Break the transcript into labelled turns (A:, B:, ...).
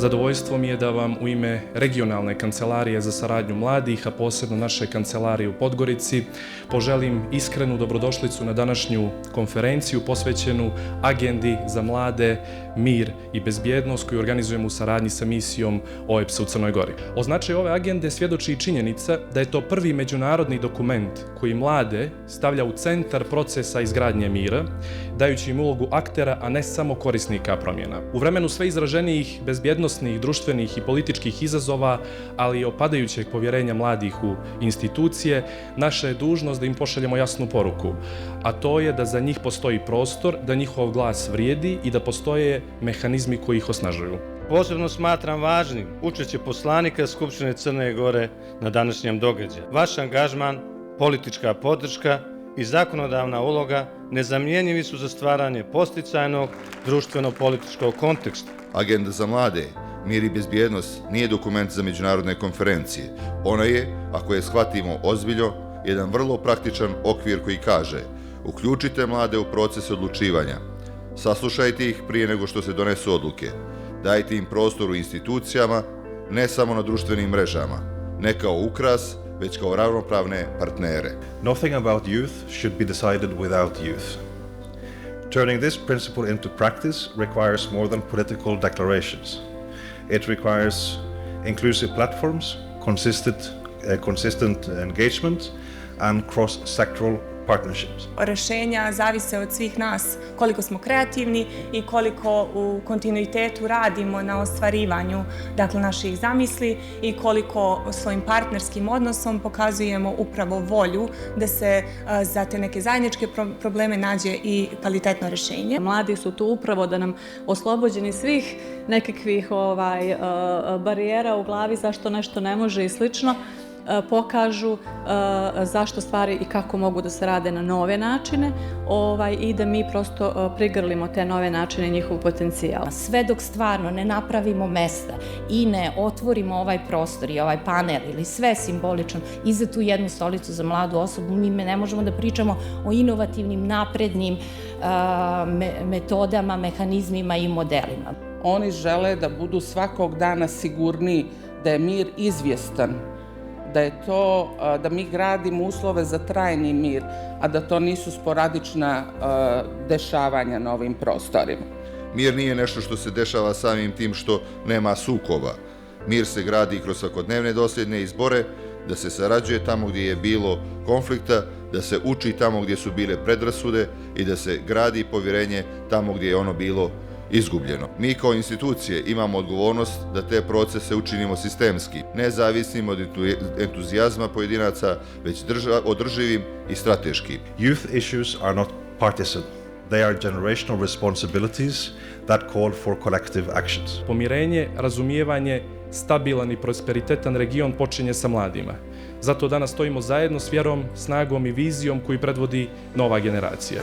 A: Zadovoljstvo mi je da vam u ime Regionalne kancelarije za saradnju mladih, a posebno naše kancelarije u Podgorici, poželim iskrenu dobrodošlicu na današnju konferenciju posvećenu agendi za mlade, mir i bezbjednost koju organizujemo u saradnji sa misijom OEBS-a u Crnoj Gori. O značaju ove agende svjedoči i činjenica da je to prvi međunarodni dokument koji mlade stavlja u centar procesa izgradnje mira, dajući im ulogu aktera, a ne samo korisnika promjena. U vremenu sve izraženijih bezbjednosnih, društvenih i političkih izazova, ali i opadajućeg povjerenja mladih u institucije, naša je dužnost da im pošaljemo jasnu poruku, a to je da za njih postoji prostor, da njihov glas vrijedi i da postoje mehanizmi koji ih osnažuju.
B: Posebno smatram važnim učešće poslanika Skupštine Crne Gore na današnjem događaju. Vaš angažman, politička podrška i zakonodavna uloga nezamjenjivi su za stvaranje podsticajnog društveno-političkog konteksta.
C: Agenda za mlade, mir i bezbjednost nije dokument za međunarodne konferencije. Ona je, ako je shvatimo ozbiljno, jedan vrlo praktičan okvir koji kaže: uključite mlade u proces odlučivanja, saslušajte ih prije nego što se donesu odluke, dajte im prostor u institucijama, ne samo na društvenim mrežama, ne kao ukras, već kao ravnopravne partnere.
D: Nothing about youth should be decided without youth. Turning this principle into practice requires more than political declarations. It requires inclusive platforms, consistent engagement, and cross-sectoral partnerships.
E: Rješenja zavise od svih nas, koliko smo kreativni i koliko u kontinuitetu radimo na ostvarivanju naših zamisli i koliko svojim partnerskim odnosom pokazujemo upravo volju da se za te neke zajedničke probleme nađe i kvalitetno rješenje.
F: Mladi su tu upravo da nam oslobođeni svih nekakvih barijera u glavi zašto nešto ne može i slično, pokažu zašto stvari i kako mogu da se rade na nove načine i da mi prosto prigrlimo te nove načine i njihov potencijal.
G: Sve dok stvarno ne napravimo mesta i ne otvorimo ovaj prostor i ovaj panel ili sve simbolično i za tu jednu stolicu za mladu osobu, mi ne možemo da pričamo o inovativnim, naprednim metodama, mehanizmima i modelima.
H: Oni žele da budu svakog dana sigurniji, da je mir izvjestan, da mi gradimo uslove za trajni mir, a da to nisu sporadična dešavanja na ovim prostorima.
C: Mir nije nešto što se dešava samim tim što nema sukoba. Mir se gradi kroz svakodnevne dosljedne izbore, da se sarađuje tamo gdje je bilo konflikta, da se uči tamo gdje su bile predrasude i da se gradi povjerenje tamo gdje je ono bilo izgubljeno. Mi kao institucije imamo odgovornost da te procese učinimo sistemski, nezavisnim od entuzijazma pojedinaca, već održivim i strateškim.
D: Youth issues are not partisan. They are generational responsibilities that call for collective actions.
A: Pomirenje, razumijevanje, stabilan i prosperitetan region počinje sa mladima. Zato danas stojimo zajedno s vjerom, snagom i vizijom koju predvodi nova generacija.